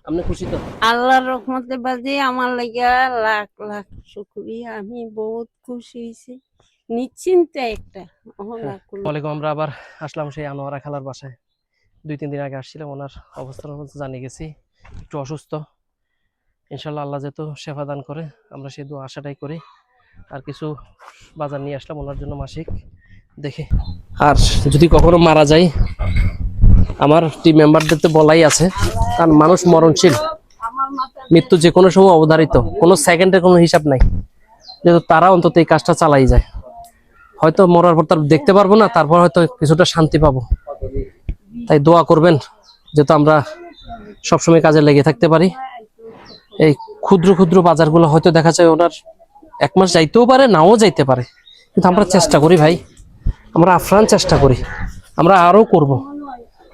আপনি খুশি তো? আল্লাহর রহমতে বাজে আমার লাগা লাখ লাখ শুকরিয়া। আমি বহুত খুশি হয়েছি, নিশ্চিন্তে একটা হ্যাঁ, অহনা কোনো। ওয়ালাইকুম। আমরা আবার আসলাম সেই আনোয়ারা খালার বাসায়। 2-3 দিন আগে আসছিলাম, ওনার অবস্থার মধ্যে জানিয়ে গেছি একটু অসুস্থ। ইনশাল্লাহ আল্লাহ যেহেতু শেফা দান করে, আমরা সেই দোয়া আশাটাই করি। আর কিছু বাজার নিয়ে আসলাম ওনার জন্য মাসিক দেখে। আর যদি কখনো মারা যায়, আমার টিম মেম্বারদের তো বলাই আছে, কারণ মানুষ মরণশীল, মৃত্যু যে কোনো সময় অবধারিত, কোনো সেকেন্ডের কোনো হিসাব নাই। যেহেতু তারা অন্তত এই কাজটা চালাই যায়, হয়তো মরার পর তার দেখতে পারবো না, তারপর হয়তো কিছুটা শান্তি পাবো। তাই দোয়া করবেন যেহেতু আমরা সবসময় কাজে লেগে থাকতে পারি। এই ক্ষুদ্র ক্ষুদ্র বাজারগুলো হয়তো দেখা যায় ওনার 1 মাস যাইতেও পারে, নাও যাইতে পারে, কিন্তু আমরা চেষ্টা করি ভাই, আমরা আপ্রাণ চেষ্টা করি, আমরা আরো করব।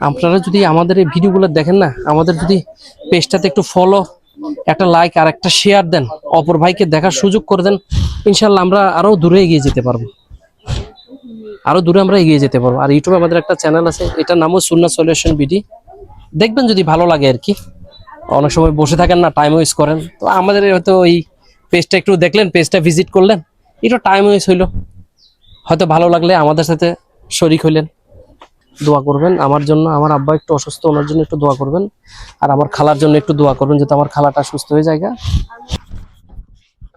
আপনারা যদি আমাদের এই ভিডিওগুলো দেখেন না, আমাদের যদি পেজটাতে একটু ফলো, একটা লাইক আর একটা শেয়ার দেন, অপর ভাইকে দেখার সুযোগ করে দেন, ইনশাল্লাহ আমরা আরো দূরে এগিয়ে যেতে পারবো, আরো দূরে আমরা এগিয়ে যেতে পারবো। আর ইউটিউবে আমাদের একটা চ্যানেল আছে, এটার নামও সুন্নাহ সলিউশন বিডি। দেখবেন যদি ভালো লাগে আর কি। অনেক সময় বসে থাকেন না, টাইম ওয়েস্ট করেন, তো আমাদের হয়তো ওই পেজটা একটু দেখলেন, পেজটা ভিজিট করলেন, একটু টাইম ওয়েস্ট হইলো, হয়তো ভালো লাগলে আমাদের সাথে শরিক হইলেন। দোয়া করবেন আমার জন্য, আমার আব্বা একটু অসুস্থ, ওনার জন্য একটু দোয়া করবেন। আর আমার খালার জন্য একটু দোয়া করবেন, যাতে আমার খালাটা সুস্থ হয়ে যায়।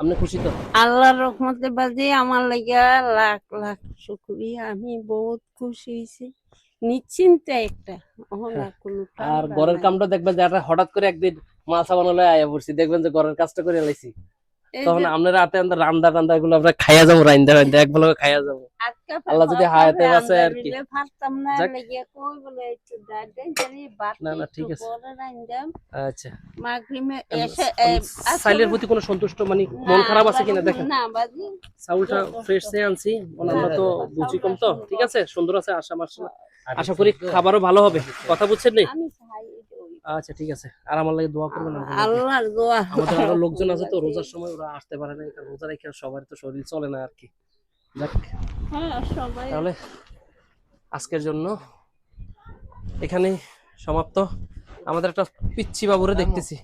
আপনি খুশি তো? আল্লাহর রহমতে বাজে আমার লাগা লাখ লাখ শুকরিয়া। আমি বহুত খুশি হয়েছি, নিশ্চিন্তে একটা অহনা হ্যাঁ, কোনো আর টাকা ঘরের নাই। কামটা দেখবেন যে একটা হঠাৎ করে একদিন মাছ বানালে আয়া পড়ছি, দেখবেন যে ঘরের কাজটা করে লাইছি, এই তখন যে আপনারা রাতে আমরা রান্দা টান্দা এগুলো আমরা খাইয়া যাবো, রান্দা রান্দা এক বেলা খাইয়া যাবো, আজকে আল্লাহ যদি হায়াতে বাঁচে আমরা আর কি। দিলে পারতাম না, যাক, লেগে কই বলে একটু দাঁড়াই জানি না বাড়তে না একটু ঠিক আছে। পরে রান্দাম আচ্ছা, মাগরিমে এসে সাইলের আসলে প্রতি কোনো সন্তুষ্ট, মানে না মন খারাপ আছে বাজি, কিনা দেখেন। না বাজি চাউলটা ফ্রেশ চেয়ে আনছি, আমরা তো বুঝি কম, তো ঠিক আছে, সুন্দর আছে, আশা মাশাআল্লাহ, আশা করি খাবারও ভালো হবে। কথা বুঝছেন নি? আমি চাই ওই আচ্ছা ঠিক আছে, আর আমার লাগে দোয়া করবেন আপনারা। আল্লাহর দোয়া। আমাদের আরো লোকজন আছে তো, রোজার সময় ওরা আসতে পারে না, কারণ রোজা রেখে সবার তো শরীর চলে না আর কি। যাক, হ্যাঁ সবাই তাহলে আজকের জন্য এখানেই সমাপ্ত। আমাদের একটা পিচ্ছি বাবুরে দেখতেছি,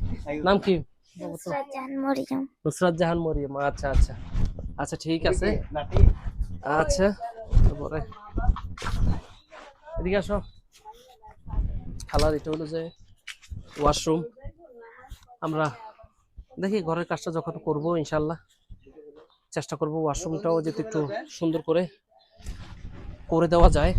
নাম কি? নুসরাত জাহান মরিয়ম। নুসরাত জাহান মরিয়ম। আচ্ছা আচ্ছা, আচ্ছা ঠিক আছে। আচ্ছা, তারপরে এদিকে আসো। খালার এটা হলো যে ওয়াশরুম। আমরা দেখি ঘরের কাজটা যখন করব ইনশাল্লাহ চেষ্টা করব ওয়াশরুমটাও যাতে একটু সুন্দর করে দেওয়া যায়।